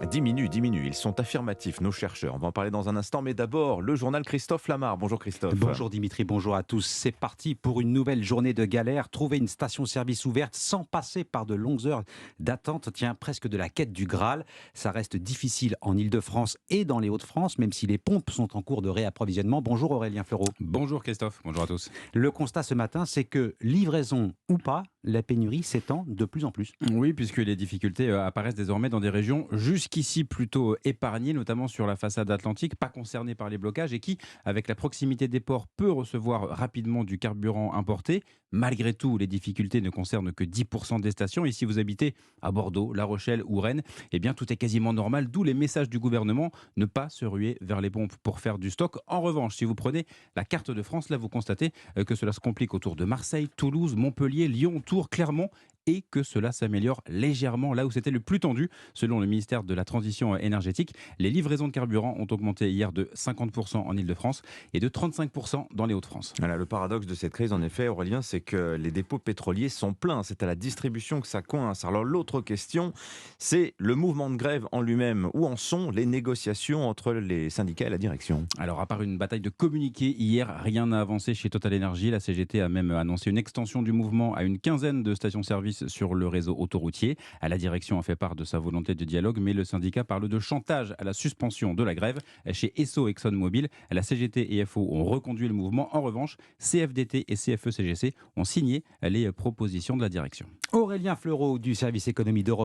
Diminue. Ils sont affirmatifs, nos chercheurs. On va en parler dans un instant, mais d'abord, le journal Christophe Lamar. Bonjour Christophe. Bonjour Dimitri, bonjour à tous. C'est parti pour une nouvelle journée de galère. Trouver une station-service ouverte sans passer par de longues heures d'attente tient presque de la quête du Graal. Ça reste difficile en Ile-de-France et dans les Hauts-de-France, même si les pompes sont en cours de réapprovisionnement. Bonjour Aurélien Fleureau. Bonjour Christophe, bonjour à tous. Le constat ce matin, c'est que livraison ou pas, la pénurie s'étend de plus en plus. Oui, puisque les difficultés apparaissent désormais dans des régions jusqu'ici plutôt épargnées, notamment sur la façade atlantique, pas concernées par les blocages et qui, avec la proximité des ports, peut recevoir rapidement du carburant importé. Malgré tout, les difficultés ne concernent que 10% des stations. Et si vous habitez à Bordeaux, La Rochelle ou Rennes, eh bien tout est quasiment normal, d'où les messages du gouvernement, ne pas se ruer vers les pompes pour faire du stock. En revanche, si vous prenez la carte de France, là vous constatez que cela se complique autour de Marseille, Toulouse, Montpellier, Lyon, Tours, Clermont, et que cela s'améliore légèrement là où c'était le plus tendu. Selon le ministère de la Transition énergétique, les livraisons de carburant ont augmenté hier de 50% en Ile-de-France et de 35% dans les Hauts-de-France. Voilà, le paradoxe de cette crise, en effet, Aurélien, c'est que les dépôts pétroliers sont pleins. C'est à la distribution que ça coince. Alors l'autre question, c'est le mouvement de grève en lui-même. Où en sont les négociations entre les syndicats et la direction ? Alors, à part une bataille de communiqués, hier, rien n'a avancé chez Total Energy. La CGT a même annoncé une extension du mouvement à une quinzaine de stations-service sur le réseau autoroutier. La direction a fait part de sa volonté de dialogue, mais le syndicat parle de chantage à la suspension de la grève. Chez Esso et ExxonMobil, la CGT et FO ont reconduit le mouvement. En revanche, CFDT et CFE-CGC ont signé les propositions de la direction. Aurélien Fleureau du service économie d'Europe